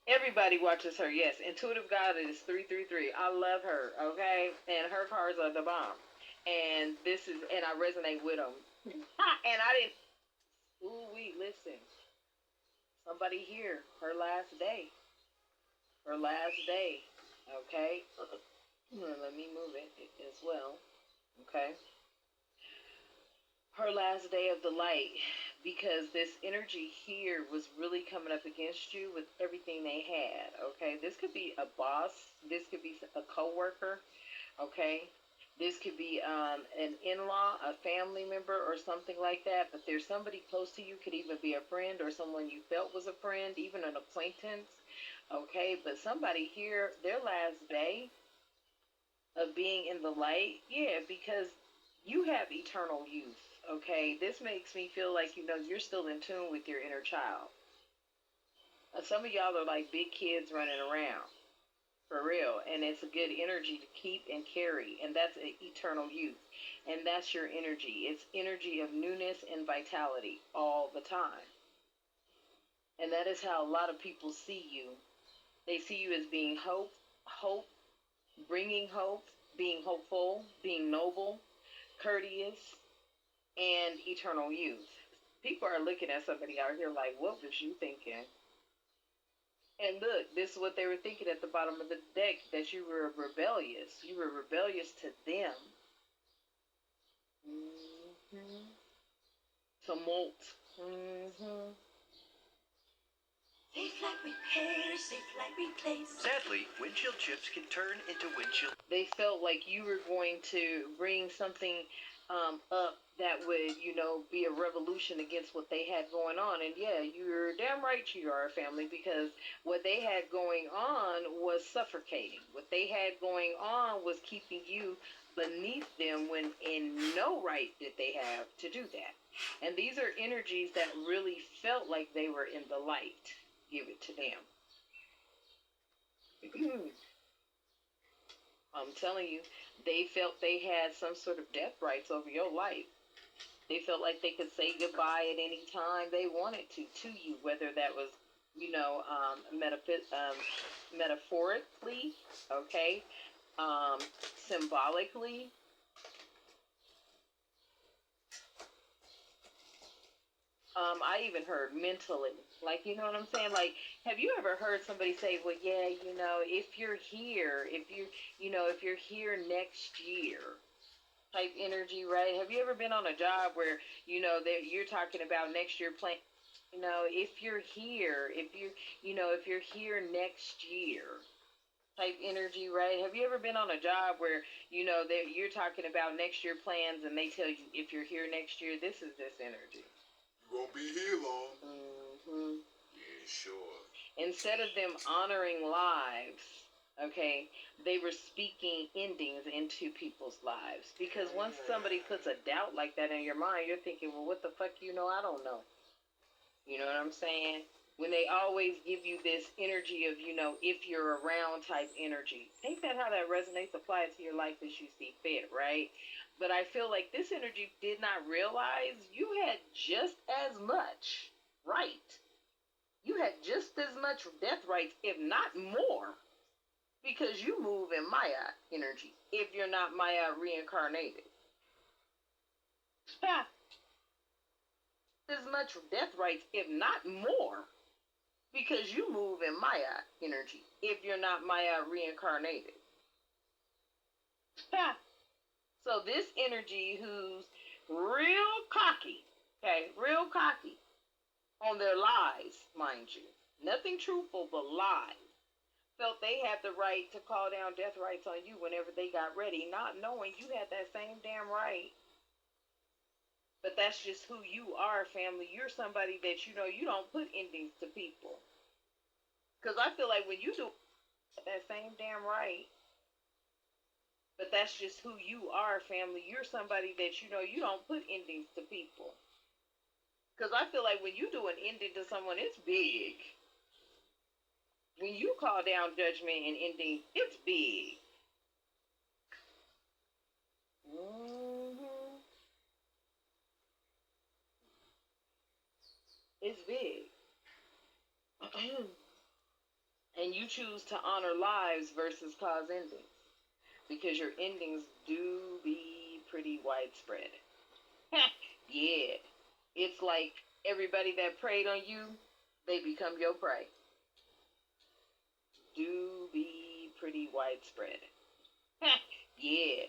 Everybody watches her. Yes, Intuitive Goddess 333. I love her. Okay, and her cards are the bomb. And this is, and I resonate with them. And I didn't. Ooh, we listen. Somebody here. Her last day. Her last day. Okay. Let me move it as well. Okay. Her last day of the light, because this energy here was really coming up against you with everything they had. Okay, this could be a boss, this could be a coworker. Okay, this could be an in-law, a family member, or something like that. But there's somebody close to you, could even be a friend or someone you felt was a friend, even an acquaintance. Okay, but somebody here, their last day of being in the light, yeah, because you have eternal youth. Okay, this makes me feel like, you're still in tune with your inner child. Some of y'all are like big kids running around, for real, and it's a good energy to keep and carry, and that's an eternal youth, and that's your energy. It's energy of newness and vitality all the time, and that is how a lot of people see you. They see you as being hope, bringing hope, being hopeful, being noble, courteous, and eternal youth. People are looking at somebody out here like, what was you thinking? And look, this is what they were thinking at the bottom of the deck, that you were rebellious. You were rebellious to them. Mm-hmm. Tumult. Mm-hmm. Safe like repair, safe like replace. Sadly, windshield chips can turn into windshield. They felt like you were going to bring something up that would, be a revolution against what they had going on. And yeah, you're damn right you are, family, because what they had going on was suffocating. What they had going on was keeping you beneath them, when in no right did they have to do that. And these are energies that really felt like they were in the light. Give it to them. I'm telling you, they felt they had some sort of death rights over your life. They felt like they could say goodbye at any time they wanted to you, whether that was, metaphorically, okay, symbolically. I even heard mentally. Like, you know what I'm saying? Like, have you ever heard somebody say, well, yeah, if you're here, if you're here next year, type energy, right? Have you ever been on a job where, that you're talking about next year plan, if you're here, if you're here next year, type energy, right? Have you ever been on a job where, that you're talking about next year plans, and they tell you, if you're here next year, this is this energy. You won't be here long. Mm-hmm. Yeah, sure. Instead of them honoring lives, okay, they were speaking endings into people's lives. Because once somebody puts a doubt like that in your mind, you're thinking, well, what the fuck, I don't know. You know what I'm saying? When they always give you this energy of, if you're around type energy. Take that how that resonates, apply it to your life as you see fit, right? But I feel like this energy did not realize you had just as much right. You had just as much death rights, if not more, because you move in Maya energy, if you're not Maya reincarnated. As much death rights, if not more, because you move in Maya energy, if you're not Maya reincarnated. So this energy, who's real cocky, okay, real cocky on their lies, mind you, nothing truthful but lies, felt they had the right to call down death rights on you whenever they got ready, not knowing you had that same damn right. But that's just who you are, family. You're somebody that, you don't put endings to people. Because I feel like when you do that same damn right, but that's just who you are, family. You're somebody that, you don't put endings to people. Because I feel like when you do an ending to someone, it's big. When you call down judgment and ending, it's big. Mm-hmm. It's big. And you choose to honor lives versus cause endings. Because your endings do be pretty widespread. Yeah. It's like everybody that preyed on you, they become your prey. Do be pretty widespread. Yeah.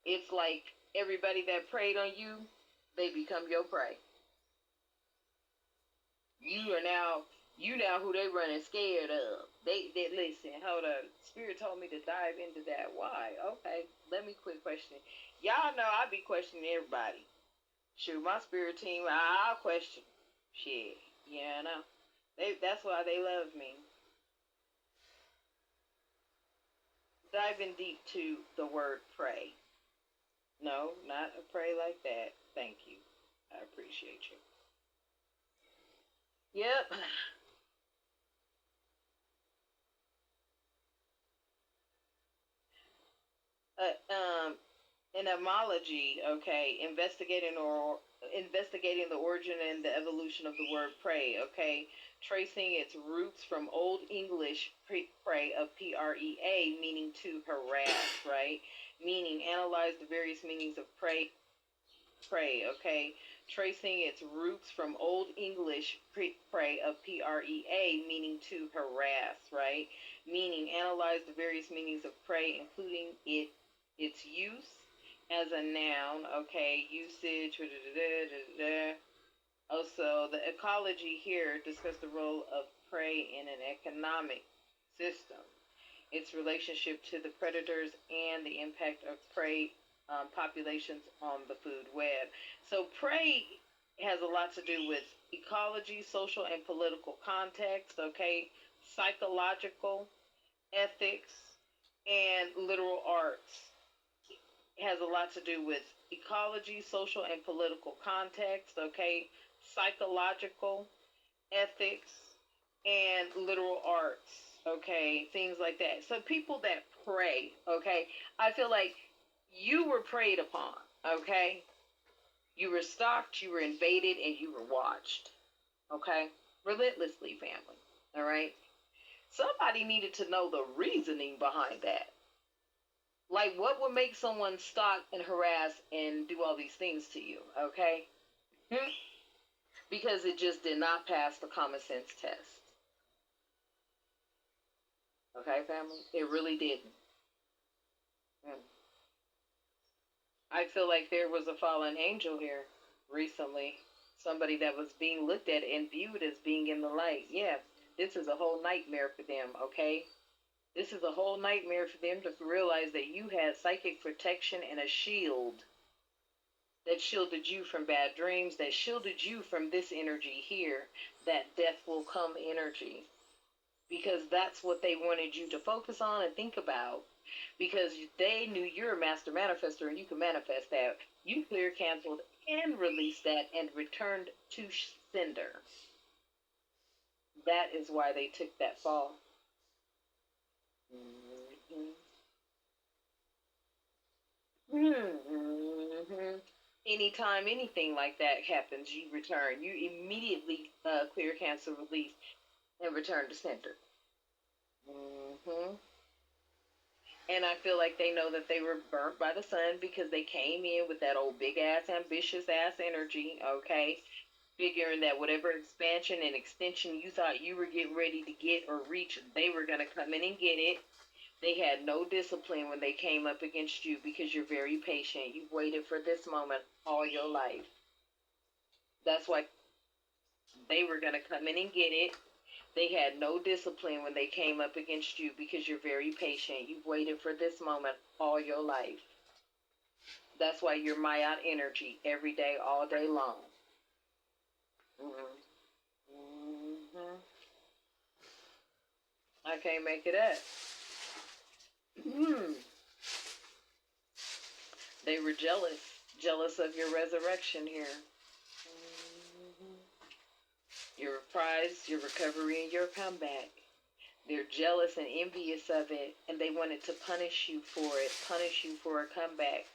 It's like everybody that preyed on you, they become your prey. You now who they running scared of. They listen, hold on. Spirit told me to dive into that. Why? Okay, let me quit questioning. Y'all know I be questioning everybody. Shoot, my spirit team, I'll question. Shit, yeah, I know. That's why they love me. Diving deep to the word pray. No, not a pray like that. Thank you. I appreciate you. Yep. Etymology, okay, investigating the origin and the evolution of the word pray, okay, tracing its roots from Old English pray of prea, meaning to harass, right? Meaning analyze the various meanings of pray, okay, tracing its roots from Old English pray of prea, meaning to harass, right? Meaning analyze the various meanings of pray, including its use as a noun, okay, usage, also the ecology here discuss the role of prey in an economic system, its relationship to the predators, and the impact of prey populations on the food web. So prey has a lot to do with ecology, social and political context, okay, psychological, ethics, and literal arts. It has a lot to do with ecology, social and political context, okay, psychological, ethics, and literal arts, okay, things like that. So people that pray, okay, I feel like you were preyed upon, okay? You were stalked, you were invaded, and you were watched, okay? Relentlessly, family, all right? Somebody needed to know the reasoning behind that. Like, what would make someone stalk and harass and do all these things to you, okay? Because it just did not pass the common sense test. Okay, family? It really didn't. I feel like there was a fallen angel here recently. Somebody that was being looked at and viewed as being in the light. Yeah, this is a whole nightmare for them, okay? This is a whole nightmare for them to realize that you had psychic protection and a shield that shielded you from bad dreams, that shielded you from this energy here, that death will come energy. Because that's what they wanted you to focus on and think about. Because they knew you're a master manifester and you can manifest that. You clear, canceled, and released that and returned to sender. That is why they took that fall. Anytime anything like that happens, you return. You immediately clear, cancel, release, and return to center. And I feel like they know that they were burnt by the sun because they came in with that old big ass, ambitious ass energy, okay? Figuring that whatever expansion and extension you thought you were getting ready to get or reach, they were going to come in and get it. They had no discipline when they came up against you because you're very patient. You've waited for this moment all your life. That's why they were going to come in and get it. They had no discipline when they came up against you because you're very patient. You've waited for this moment all your life. That's why you're Mayat energy every day, all day long. I can't make it up. They were jealous of your resurrection here. Your reprise, your recovery, and your comeback. They're jealous and envious of it, and they wanted to punish you for it, punish you for a comeback.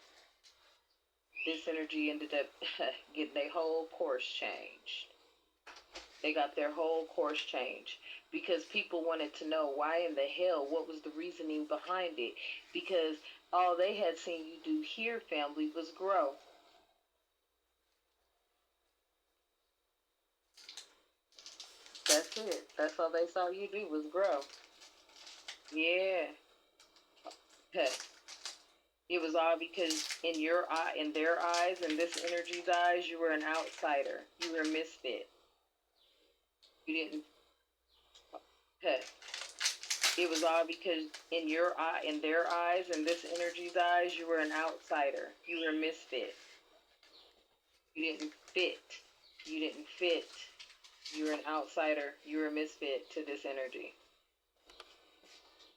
This energy ended up getting a whole course changed. They got their whole course changed because people wanted to know why in the hell, what was the reasoning behind it? Because all they had seen you do here, family, was grow. That's it. That's all they saw you do was grow. Yeah. It was all because in your eye, in their eyes, in this energy's eyes, you were an outsider. You were a misfit. You didn't. It was all because in your eye, in their eyes, in this energy's eyes, you were an outsider. You were a misfit. You didn't fit. You didn't fit. You were an outsider. You were a misfit to this energy.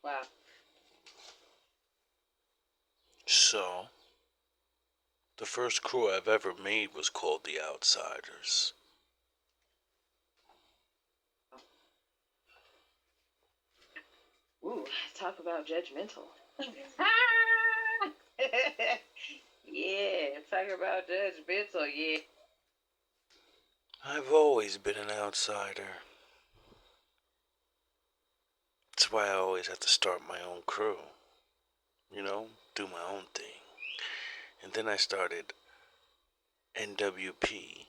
Wow. So, the first crew I've ever made was called The Outsiders. Ooh, talk about judgmental. Yeah, talk about judgmental, yeah. I've always been an outsider. That's why I always have to start my own crew. You know, do my own thing. And then I started NWP,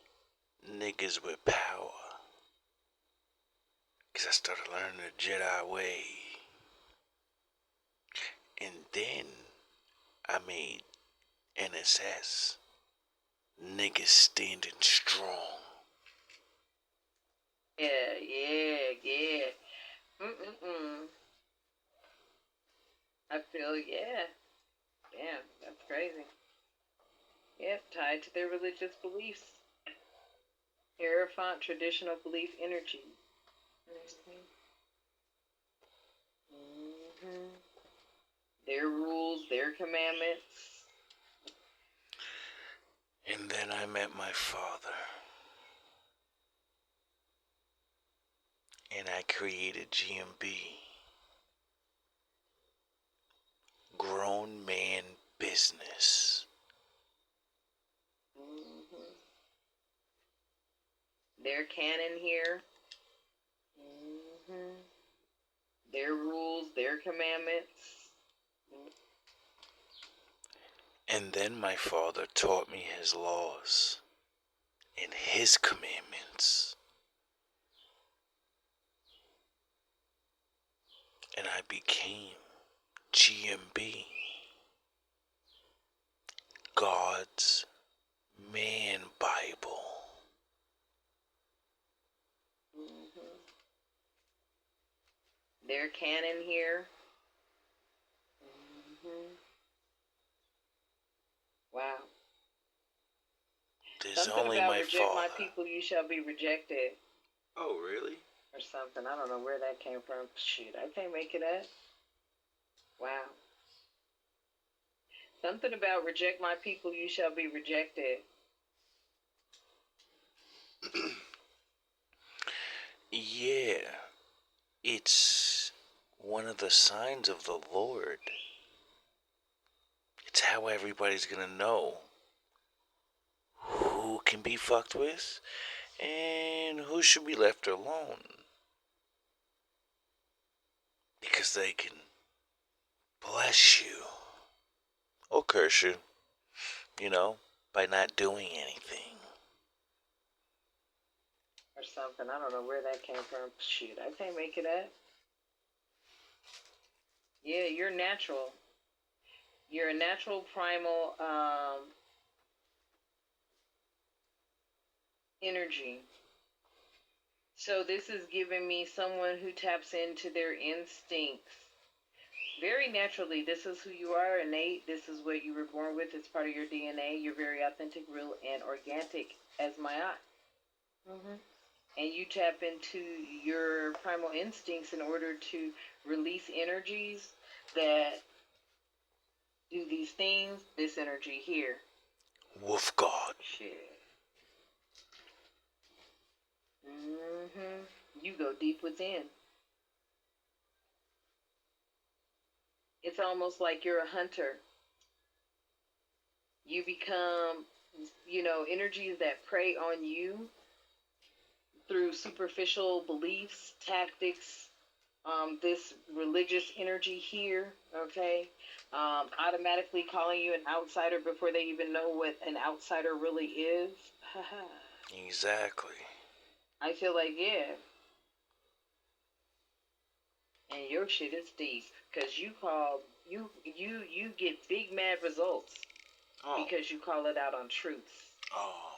Niggas with Power. Because I started learning the Jedi way. And then I made NSS, Niggas Standing Strong. Yeah. I feel, yeah. Damn, that's crazy. Yep, tied to their religious beliefs. Hierophant traditional belief energy. Their rules, their commandments. And then I met my father. And I created GMB. Grown Man Business. Their canon here. Their rules, their commandments. And then my father taught me his laws and his commandments. And I became GMB, God's Man Bible. Their canon here. Wow. There's Something only about my reject father. my people, you shall be rejected. Oh, really? Or something. I don't know where that came from. Shoot, I can't make it up. Wow. Something about reject my people, you shall be rejected. Yeah, it's one of the signs of the Lord. It's how everybody's gonna know who can be fucked with and who should be left alone. Because they can bless you or curse you, by not doing anything. Or something. I don't know where that came from. Shoot, I can't make it up. Yeah, you're natural. You're a natural primal energy. So this is giving me someone who taps into their instincts. Very naturally, this is who you are, innate. This is what you were born with. It's part of your DNA. You're very authentic, real, and organic as my eye. And you tap into your primal instincts in order to release energies that do these things. This energy here. Wolf God. Shit. You go deep within. It's almost like you're a hunter. You become, energies that prey on you. through superficial beliefs, tactics, this religious energy here, okay, automatically calling you an outsider before they even know what an outsider really is. Exactly. I feel like, yeah. And your shit is deep, because you get big mad results because you call it out on truths. Oh.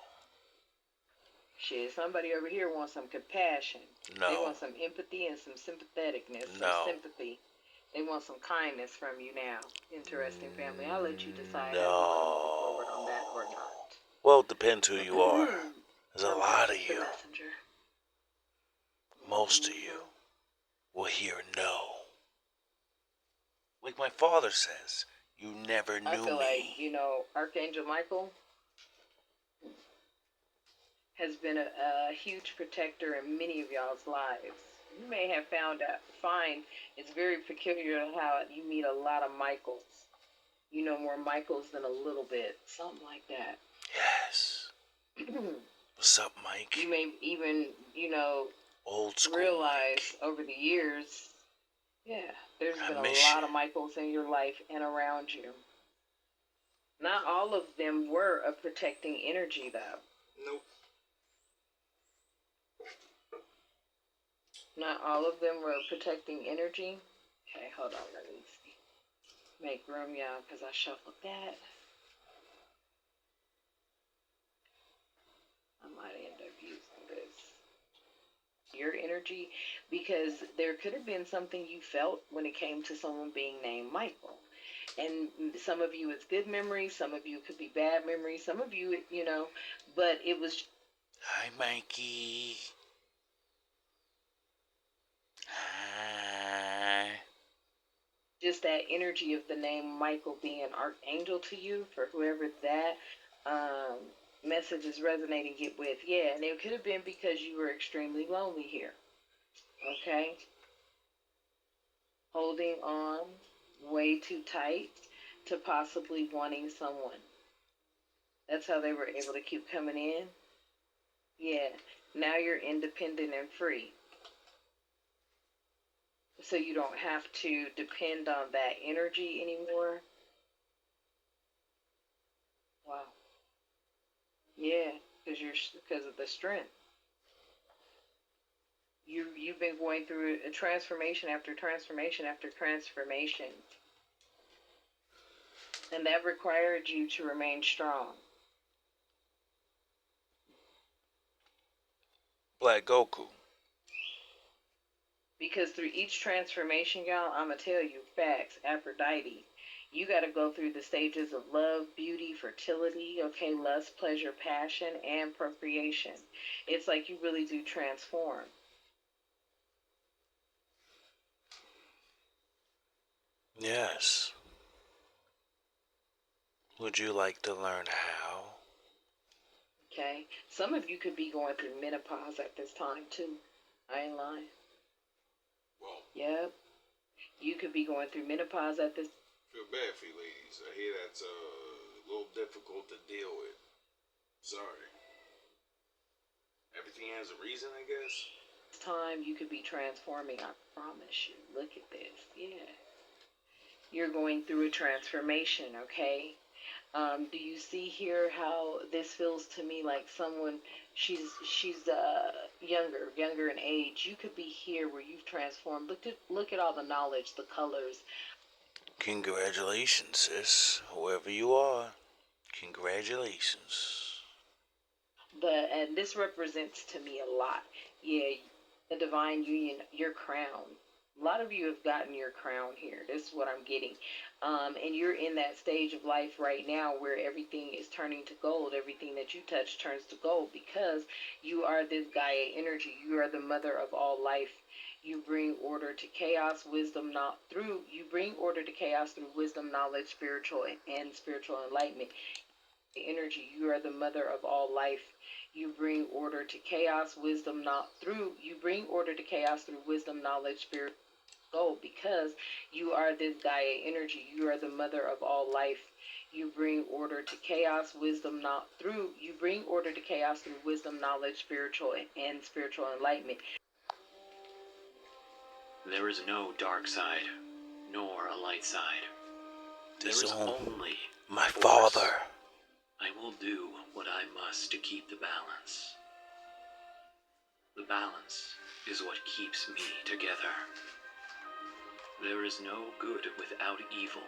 Shit, somebody over here wants some compassion. No. They want some empathy and some sympatheticness, some sympathy. They want some kindness from you now. Interesting, family. I'll let you decide how you want to move forward on that or not. Well, it depends who you are. There's a lot of you. The messenger. Most of you will hear no. Like my father says, you never knew I feel me. like, Archangel Michael has been a huge protector in many of y'all's lives. You may have find it's very peculiar how you meet a lot of Michaels. You know more Michaels than a little bit. Something like that. Yes. What's up, Mike? You may even, old school realize Mike. over the years, there's been a lot of Michaels in your life and around you. Not all of them were a protecting energy, though. Nope. Not all of them were protecting energy. Okay, hold on, let me see. Make room, y'all, because I shuffled that. I might end up using this. Your energy, because there could have been something you felt when it came to someone being named Michael. And some of you, it's good memories. Some of you, it could be bad memories. Some of you, but it was... Hi, Mikey. Hi. Just that energy of the name Michael being an archangel to you, for whoever that message is resonating with. Yeah, and it could have been because you were extremely lonely here. Okay? Holding on way too tight to possibly wanting someone. That's how they were able to keep coming in. Yeah. Now you're independent and free. So you don't have to depend on that energy anymore. Wow. Yeah, because of the strength. You've been going through a transformation after transformation after transformation. And that required you to remain strong. Black Goku. Because through each transformation, y'all, I'm going to tell you facts. Aphrodite, you got to go through the stages of love, beauty, fertility, okay, lust, pleasure, passion, and procreation. It's like you really do transform. Yes. Would you like to learn how? Okay. Some of you could be going through menopause at this time, too. I ain't lying. Well, Yep. You could be going through menopause at this... feel bad for you ladies. I hear that's a little difficult to deal with. Sorry. Everything has a reason, I guess. time. You could be transforming. I promise you. Look at this. Yeah. You're going through a transformation, okay? Do you see here how this feels to me like someone, she's younger in age. You could be here where you've transformed. Look at all the knowledge, the colors. Congratulations, sis. Whoever you are, congratulations. And this represents to me a lot. Yeah, the divine union, your crown. A lot of you have gotten your crown here. This is what I'm getting. And you're in that stage of life right now where everything is turning to gold. Everything that you touch turns to gold because you are this Gaia energy. You are the mother of all life. You bring order to chaos, wisdom, you bring order to chaos through wisdom, knowledge, spiritual enlightenment. Energy, you are the mother of all life. You bring order to chaos, wisdom, you bring order to chaos through wisdom, knowledge, spirit, gold, because you are this Gaia energy. You are the mother of all life. You bring order to chaos, wisdom, not through. You bring order to chaos through wisdom, knowledge, spiritual enlightenment. There is no dark side, nor a light side. There is only my force. father. I will do what I must to keep the balance. The balance is what keeps me together. There is no good without evil,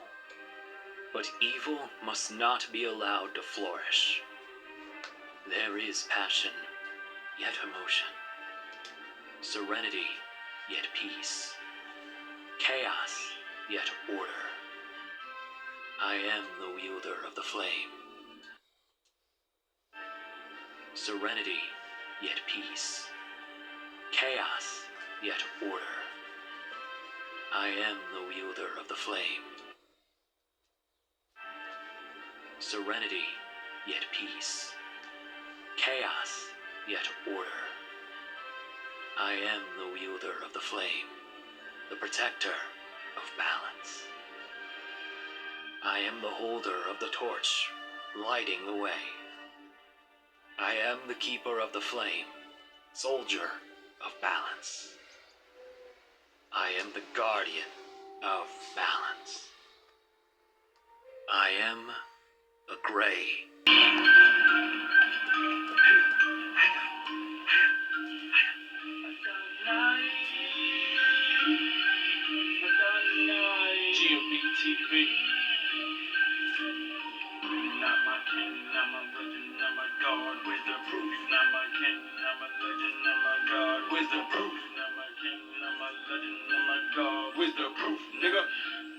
but evil must not be allowed to flourish. There is passion, yet emotion. Serenity, yet peace. Chaos, yet order. I am the wielder of the flame. Serenity, yet peace. Chaos, yet order. I am the wielder of the flame. Serenity, yet peace. Chaos, yet order. I am the wielder of the flame, the protector of balance. I am the holder of the torch, lighting the way. I am the keeper of the flame, soldier of balance. I am the guardian of balance. I am a gray. GMB TV. Not my king, not my legend, not my god. Where's the proof? Not my king, not my legend, not my god. Where's the proof? Not my king, not my legend, not my god. Where's the proof, nigga?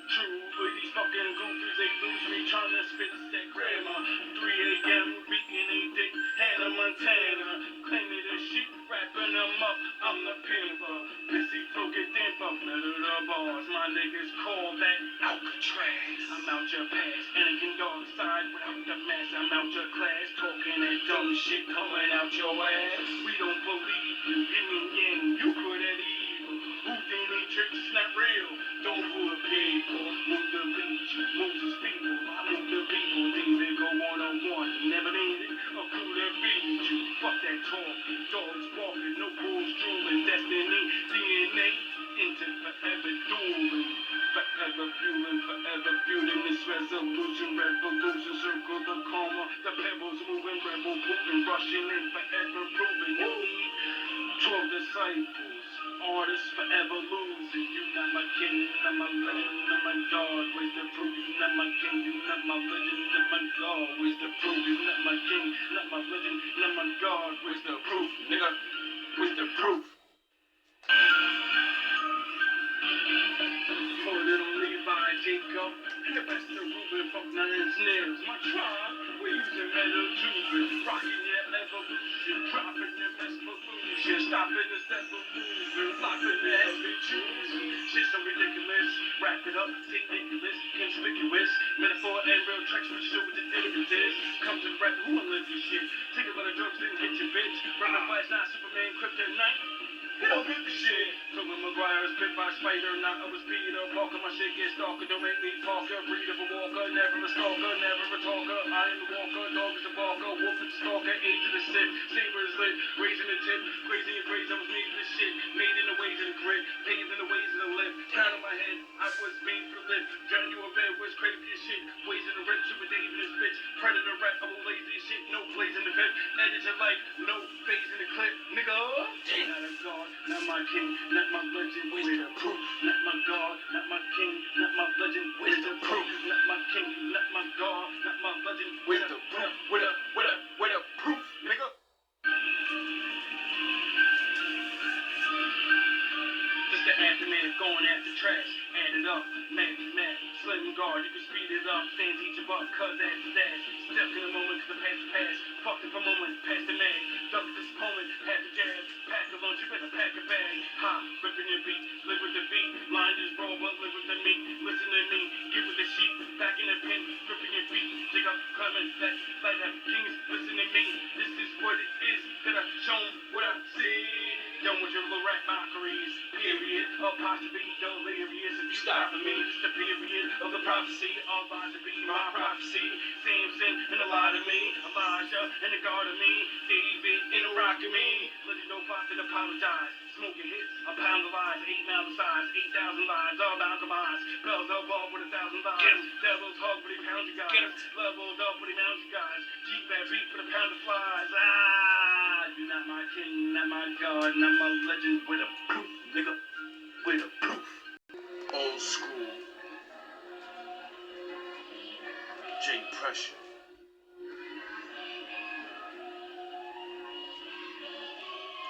True, with these fucking goofies, they lose me trying to spit that grammar. 3 a.m. beating a dick, Hannah Montana. Claiming the shit, wrapping them up, I'm the pimper. Pissy focused damper, better the bars. My niggas call that Alcatraz. I'm out your past, Anakin dog side without the mask. I'm out your class, talking that dumb shit coming out your ass. We don't believe you, yin and yang, you good at evil. Houdini tricks not real, don't fool the people. Move the beach, move the people, move the people. Things that go one-on-one, never need it. A crew that feeds you, fuck that talk. Dogs barking, no bulls drooling. Destiny, DNA, into forever dueling. Forever fueling this resolution. Revolution, circle the karma. The pebbles moving, rebel Putin rushing in. Forever proving you need 12 disciples. Artists forever losing. You not my king, not my legend, not my god. Where's the proof? You not my king, you not my legend, not my god. Where's the proof? You not my king, not my legend, not my god. Where's the proof, nigga? Where's the proof? For little Levi Jacob, and the best of Ruben, fuck 9 inch nails. My tribe, we're using metal tubing, rocking your evolution, dropping the best pollution, stopping the step of moving, lopping the heavy choosing. Shit so ridiculous, wrap it up, take Nicholas, conspicuous, metaphor and real tracks, but show what the difference is. Come to rap, who will live this shit? Take a lot of drugs, then hit your bitch. Run a flash, not Superman, kryptonite. Who don't get the shit? Tobey Maguire's bit by Spider, not I was Peter Parker. My shit gets darker, don't make me Parker. Breed of a walker, never a stalker, never a talker. I am the walker, dog is a barker, wolf is a stalker, age of the Sith. Saber is lit, raising the tip, crazy and crazy. I was made for this shit, made in the ways of the grit, paved in the ways of the lift. Crown on my head, I was made for the lift. John, you a bed, was crazy for your shit. Ways in the rip, super Dave in this bitch. Predator rap, I'm a lazy shit, no plays in the pit. Edit your life, no phase in the clip, nigga. Not a god, not my king, not my legend. Where's the proof? Not my god, not my king, not my legend. Where's the proof? Not my king, not my god, not my legend. Where's the proof? Where the proof, nigga? Just the aftermath going after trash. Add it up, mad, slim guard, you can speed it up. Fans each of up, cuz ass is ass. Stuck in the moment, cause the past is past. Fucked it for moments, past the mag. Duck this moment, had the jab. Pack a lunch, you better pack a bag. Ha, ripping your beat, live with the beat. Line is raw, but live with the meat. Listen to me, get with the sheep. Back in the pen, gripping your beat. Dig up, climbing, back, like that. Kings, listen to me. This is what it is. That I show 'em what I see. Done with your little rap mockeries. Period. apostrophe, delirious. If you stop for me, just a period of the prophecy, all about to be my prophecy. Samson and a lot of me, Elijah and the God of me, David and a rock of me. Let you know if and apologize. Smoking hits, a pound of lies, 8 mountain size, 8,000 lies, all bound to mines. Bells up all with 1,000 lies. Get 'em. Devils hug, but he pounds you guys. Get 'em. Leveled up, but he mounds you guys. Keep that beat for the pound of flies. You're not my king, not my god, not my legend. With a proof, nigga. With a proof. Old school. J Pressure.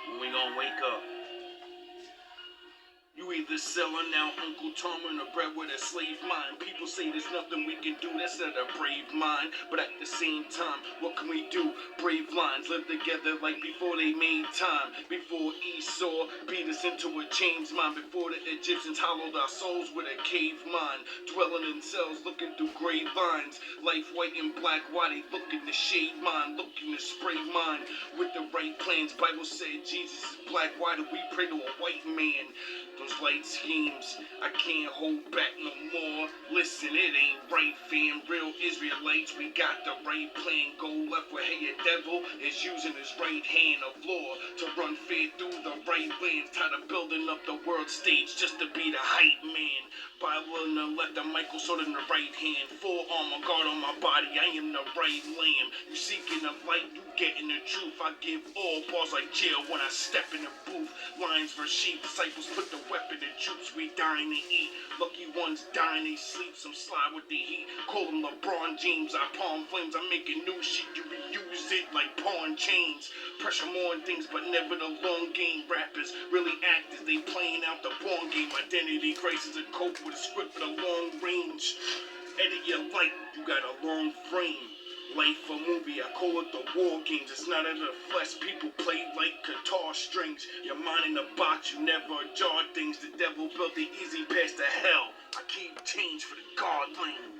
When we gonna wake up? You either selling out Uncle Tom and the bread with a slave mind. People say there's nothing we can do, that's not a brave mind. But at the same time, what can we do? Brave lines live together like before they made time. Before Esau beat us into a chains mind. Before the Egyptians hollowed our souls with a cave mind. Dwelling in cells looking through gray lines. Life white and black, why they looking to shade mine? Looking to spray mine with the right plans. Bible said Jesus is black, why do we pray to a white man? Those light schemes, I can't hold back no more. Listen, it ain't right, fam. Real Israelites, we got the right plan. Go left where Haya devil is using his right hand of law to run fair through the right lands. Tired of building up the world stage just to be the hype man. Bible in the left, the Michael sword in the right hand. Full armor guard on my body, I am the right lamb. You seeking the light, you getting the truth. I give all bars like jail when I step in the booth. Lions for sheep, disciples put the weapon in troops. We dying to eat, lucky ones dying they sleep. Some slide with the heat, call them LeBron James. I palm flames, I'm making new shit. You reuse it like pawn chains. Pressure more on things, but never the long game. Rappers really actors, they playing out the born game. Identity crisis, a cope with a script for the long range. Edit your life, you got a long frame. Life a movie, I call it the war games. It's not in the flesh, people play like guitar strings. Your mind in a box, you never jar things. The devil built the easy path to hell. I keep change for the God lane.